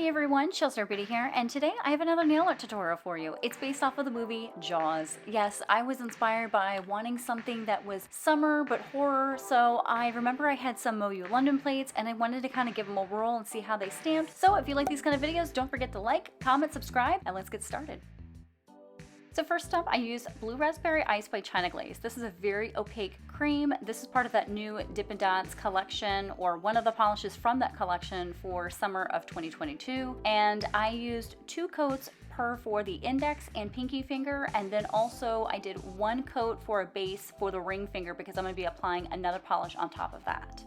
Hey everyone, 𝗂𝗁𝗡𝗏 here, and today I have another nail art tutorial for you. It's based off of the movie Jaws. Yes, I was inspired by wanting something that was summer but horror, so I remember I had some MoYou London plates and I wanted to kind of give them a whirl and see how they stamped. So if you like these kind of videos, don't forget to like, comment, subscribe, and let's get started. So first up, I used Blue Raspberry Ice by China Glaze. This is a very opaque cream. This is part of that new Dippin' Dots collection, or one of the polishes from that collection for summer of 2022. And I used 2 coats per for the index and pinky finger, and then also I did 1 coat for a base for the ring finger because I'm going to be applying another polish on top of that.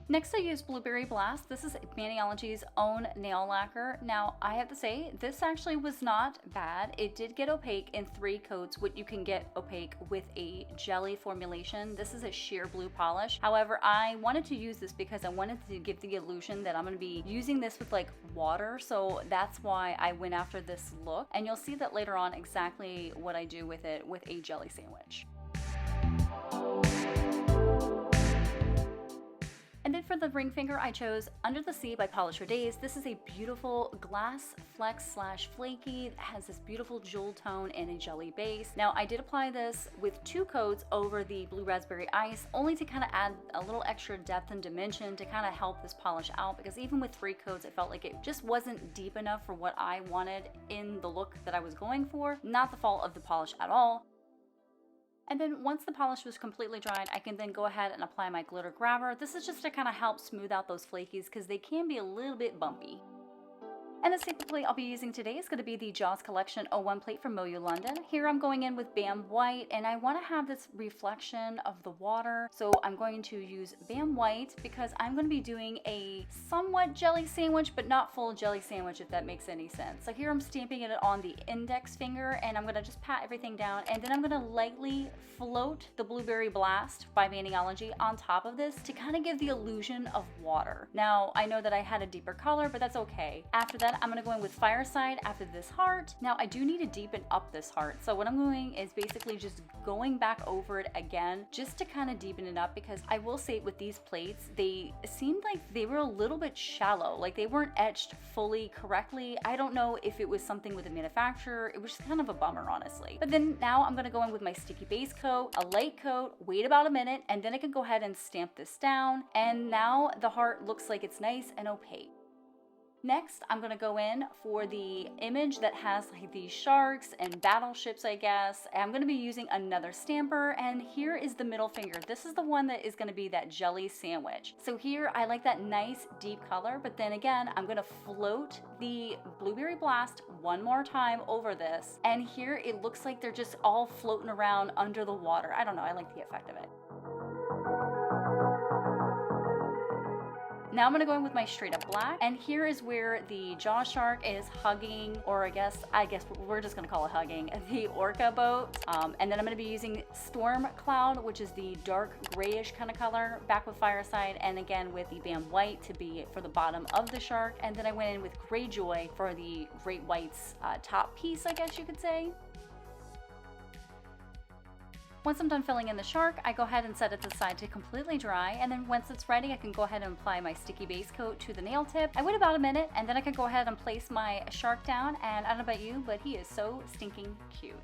Next, I used Blueberry Blast. This is Maniology's own nail lacquer. Now, I have to say, this actually was not bad. It did get opaque in 3 coats, what you can get opaque with a jelly formulation. This is a sheer blue polish. However, I wanted to use this because I wanted to give the illusion that I'm going to be using this with like water, so that's why I went after this look. And you'll see that later on exactly what I do with it with a jelly sandwich. And then for the ring finger, I chose Under the Sea by Polish for Days. This is a beautiful glass flex / flaky. It has this beautiful jewel tone and a jelly base. Now, I did apply this with 2 coats over the Blue Raspberry Ice, only to kind of add a little extra depth and dimension to kind of help this polish out, because even with 3 coats, it felt like it just wasn't deep enough for what I wanted in the look that I was going for. Not the fault of the polish at all. And then once the polish was completely dried, I can then go ahead and apply my glitter grabber. This is just to kind of help smooth out those flakies because they can be a little bit bumpy. And the staple plate I'll be using today is going to be the Jaws Collection 01 plate from MoYou London. Here I'm going in with Bam White, and I want to have this reflection of the water. So I'm going to use Bam White because I'm going to be doing a somewhat jelly sandwich, but not full jelly sandwich, if that makes any sense. So here I'm stamping it on the index finger, and I'm going to just pat everything down, and then I'm going to lightly float the Blueberry Blast by Maniology on top of this to kind of give the illusion of water. Now, I know that I had a deeper color, but that's okay. After that, I'm going to go in with Fireside after this heart. Now, I do need to deepen up this heart. So what I'm doing is basically just going back over it again, just to kind of deepen it up, because I will say with these plates, they seemed like they were a little bit shallow. Like they weren't etched fully correctly. I don't know if it was something with the manufacturer. It was just kind of a bummer, honestly. But then now I'm going to go in with my sticky base coat, a light coat, wait about a minute, and then I can go ahead and stamp this down. And now the heart looks like it's nice and opaque. Next, I'm going to go in for the image that has like these sharks and battleships, I guess. I'm going to be using another stamper, and here is the middle finger. This is the one that is going to be that jelly sandwich. So here I like that nice deep color, but then again, I'm going to float the Blueberry Blast one more time over this, and here it looks like they're just all floating around under the water. I don't know, I like the effect of it. Now I'm going to go in with my straight up black, and here is where the jaw shark is hugging, or I guess we're just going to call it hugging, the orca boat. And then I'm going to be using Storm Cloud, which is the dark grayish kind of color, back with Fireside, and again with the Bam White to be for the bottom of the shark. And then I went in with Greyjoy for the Great White's top piece, I guess you could say. Once I'm done filling in the shark, I go ahead and set it to the side to completely dry, and then once it's ready, I can go ahead and apply my sticky base coat to the nail tip. I wait about a minute, and then I can go ahead and place my shark down, and I don't know about you, but he is so stinking cute.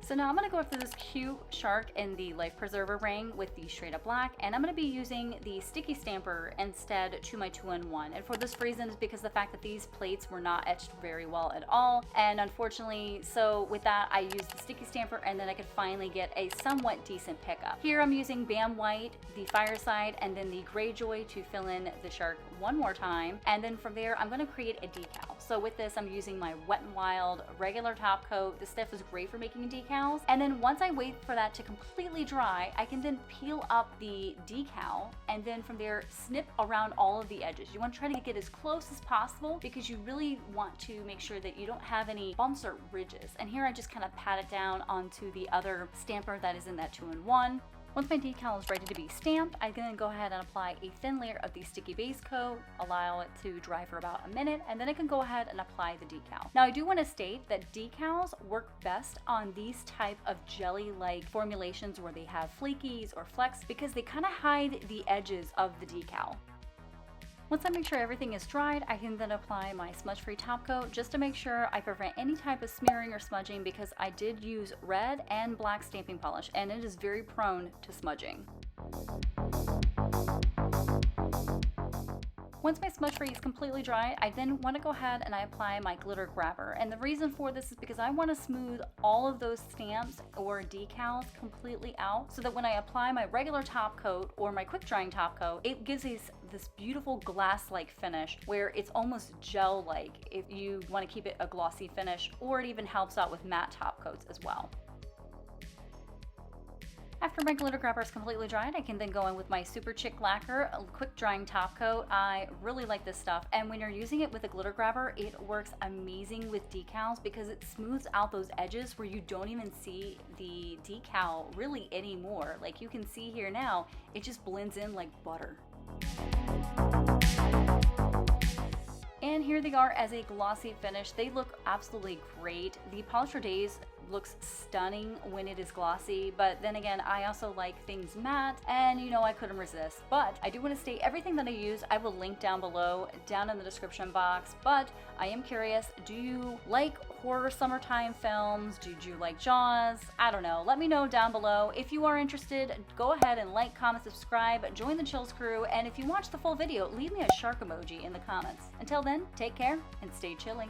So now I'm going to go after this cute shark in the Life Preserver ring with the straight up black, and I'm going to be using the sticky stamper instead to my 2-in-1. And for this reason is because the fact that these plates were not etched very well at all, and unfortunately, so with that I used the sticky stamper, and then I could finally get a somewhat decent pickup. Here I'm using Bam White, the Fireside, and then the Greyjoy to fill in the shark one more time, and then from there I'm going to create a decal. So with this I'm using my Wet n Wild regular top coat. This stuff is great for making decals. And then once I wait for that to completely dry, I can then peel up the decal, and then from there snip around all of the edges. You want to try to get as close as possible because you really want to make sure that you don't have any bumps or ridges. And here I just kind of pat it down onto the other stamper that is in that 2-in-1. Once my decal is ready to be stamped, I'm going to go ahead and apply a thin layer of the sticky base coat, allow it to dry for about a minute, and then I can go ahead and apply the decal. Now I do want to state that decals work best on these type of jelly-like formulations where they have flakies or flecks because they kind of hide the edges of the decal. Once I make sure everything is dried, I can then apply my smudge-free top coat just to make sure I prevent any type of smearing or smudging because I did use red and black stamping polish and it is very prone to smudging. Once my smudge free is completely dry, I then want to go ahead and I apply my glitter grabber. And the reason for this is because I want to smooth all of those stamps or decals completely out so that when I apply my regular top coat or my quick drying top coat, it gives this beautiful glass-like finish where it's almost gel-like if you want to keep it a glossy finish, or it even helps out with matte top coats as well. After my glitter grabber is completely dried, I can then go in with my Super Chic Lacquer quick drying top coat. I really like this stuff, and when you're using it with a glitter grabber, it works amazing with decals because it smooths out those edges where you don't even see the decal really anymore. Like you can see here now, it just blends in like butter. And here they are as a glossy finish. They look absolutely great. The Polished Days looks stunning when it is glossy, but then again, I also like things matte, and you know, I couldn't resist. But I do want to state everything that I use, I will link down below, down in the description box. But I am curious, do you like horror summertime films? Did you like Jaws? I don't know. Let me know down below. If you are interested, go ahead and like, comment, subscribe, join the Chills crew, and if you watch the full video, leave me a shark emoji in the comments. Until then, take care and stay chilly.